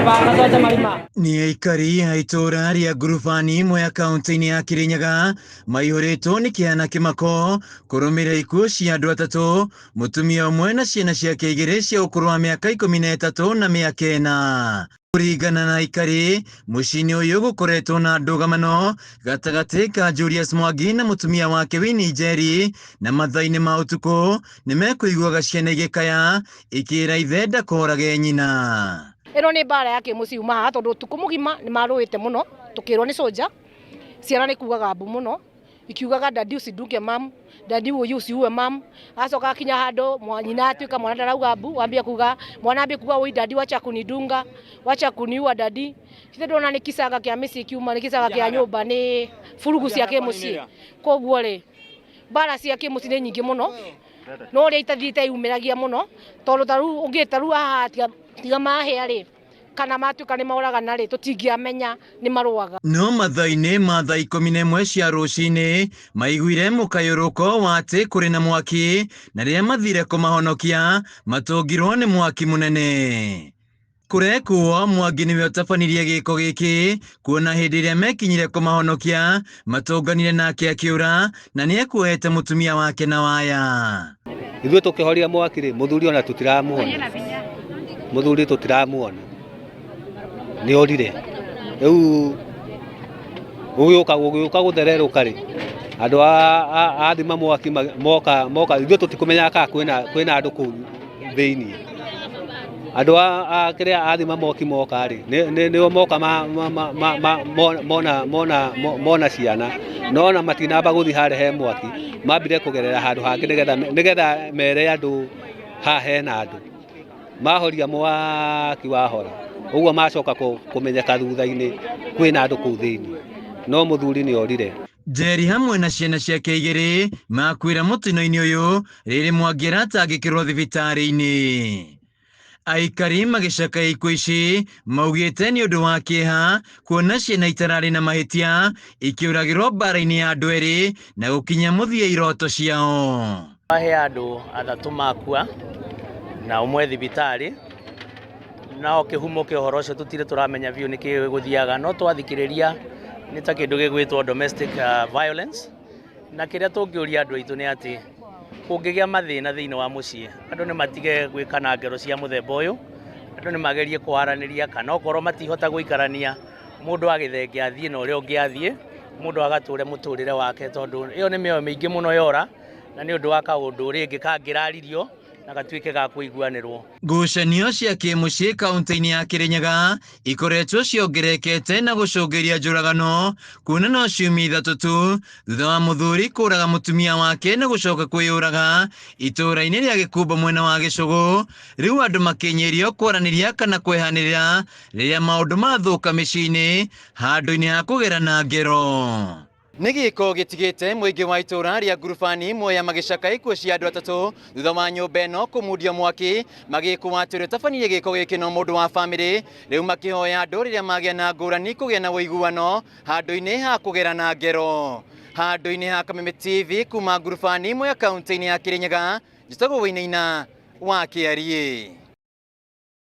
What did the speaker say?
Nĩ aikari a itũra rĩa ngurubani imwe ya kaunti-inĩ ya Kirinyaga maihũrĩtwo nĩ kĩeha na kĩmako kũrũmĩrĩra ikuũ cia andũ atatũ, mũtumia ũmwe na ciana ciake igĩrĩ cia ũkũrũ wa mĩaka 13 na mĩaka 4. Kũringana na aikari, mũciĩ-inĩ ũyũ gũkoretwo na ndũgamano gatagatĩ ka Julius Mwangi na mũtumia wake Winnie Njeri, na mathaa-inĩ ma ũtukũ nĩ mekũiguaga ciana igĩkaya ikĩĩra ithe ndakorage nyina. Ĩno nĩ mbara ya kĩmũciĩ uma haha tondũ ũtukũ mũgima nĩ marũĩte mũno, tũkĩrwo nĩ soja, ciana nĩ kugaga mbu mũno, ikiugaga dadi usidunge mam, dadi usiue mam, acoka akinya handũ nyina atuĩka mwana ndarauga mbu, wambia kuga mwana ambia kuga oi dadi wacha kunidunga, wacha kuniua dadi. Kithe ndona nĩ kisaga kĩa mĩciĩ kiuma, nĩ kisaga kĩa nyũmba, nĩ furugu cia kĩmũciĩ. Koguo rĩ mbara cia kĩmũciĩ nĩ nyingĩ mũno, no rĩa itathiĩte yumĩragia mũno tondũ tarĩu ũngĩta haha tiga mahĩa rĩ kana matuĩka nĩ moragana rĩ tũtingĩamenya nĩ marũaga. No mathaa-inĩ ma thaa 11 cia rũcinĩ maiguire mũkayũrũko wa atĩ kũrĩ na mwaki, na rĩrĩa mathire kũmahonokia matũngirwo nĩ mwaki mũnene. Kũrekuo Mwangi nĩwe ũtabanirie gĩko gĩkĩ, kuona hĩndĩ ĩrĩa mekinyire kũmahonokia matũnganire nake akĩũra na nĩ ekuoete mũtumia wake na waya. Ithuĩ tũkĩhoria mwaki rĩ mũthuri ona tũtiramuona, mũthuri tũtiramuona nĩ orire. Rĩu ũgĩũka gũthererũka rĩ andũ a thima mwaki moka ithuĩ tũtikũmenya kana kwĩna andũ kũu thĩinĩ. Andũ a kĩrĩa a thima mwaki moka rĩ nĩo moka mona ciana, no na matinamba gũthiĩ harĩa he mwaki, mambire kũgerera handũ hangĩ nĩgetha mere andũ haha hena andũ. Mahoria mwaki wahora, ũguo macoka kũmenyeka thutha-inĩ kwĩna andũ kũu thĩinĩ, no mũthuri nĩ orire. Njeri hamwe na ciana ciake igĩrĩ makuĩra mũtino-inĩ ũyũ rĩrĩ Mwangi aratangĩkĩrwo thibitarĩ-inĩ. Aikari magĩcakaya ikuũ ici maugĩte nĩ ũndũ wa kĩeha kuona ciana itararĩ na mahĩtia ikĩũragĩrwo mbara-inĩ ya andũ erĩ na gũkinya mũthia iroto ciao. He andũ atatũ makua na ũmwe thibitarĩ, nao kĩhumo kĩa ũhoro ũcio tũtirĩ tũramenya biũ nĩkĩ gũthiaga, no twathikĩrĩria nĩ ta kĩndũ gĩgwĩtwo domestic violence, na kĩrĩa tũngĩũria andũ aitũ nĩ atĩ kũngĩgĩa mathĩna thĩinĩ wa mũciĩ andũ nĩ matige gwĩka na ngero cia mũthemba ũyũ, andũ nĩ magerie kwaranĩria, kana okorwo matihota gũikarania mũndũ agĩthenge athiĩ na ũrĩa ũngĩ athiĩ, mũndũ agatũre mũtũrĩre wake, tondũ ĩyo nĩ mĩoyo mĩingĩ mũno yora na nĩ ũndũ wa kaũndũ rĩngĩ kangĩraririo na gatuĩke ga kũiguanĩrwo. Ngucanio cia kĩmũciĩ kaunti-inĩ ya Kirinyaga ikoretwo ciongererekete na gũcũngĩria njũragano, kuona no ciumia ithatũ tu thutha wa mũthuri kũraga mũtumia wake na gũcoka kwĩyũraga itũra-inĩ rĩa Gĩkumba mwena wa Gĩcũgũ. Rĩu andũ makĩnyĩrio kwaranĩria kana kwehanĩrĩra rĩrĩa maũndũ mathũka mĩciĩ-inĩ handũ-inĩ ha kũgerana ngero. Nĩ gĩko gĩtigĩte mũingĩ wa itũra rĩa ngurubani imwe ya magĩcaka ikuũ cia andũ atatũ thutha wa nyũmba ĩno kũmundio mwaki, magĩkũwa atĩ ũrĩa ũtabanirie gĩko gĩkĩ no mũndũ wa bamĩrĩ. Rĩu makĩhoya andũ rĩrĩa magĩa na ngũrani kũgĩa na ũiguano handũ-inĩ ha kũgerana ngero. Handũ-inĩ ha Kameme TV kuma ngurubani imwe ya kaunti-inĩ ya Kirinyaga, njĩtagwo Wainaina wa Kĩarie.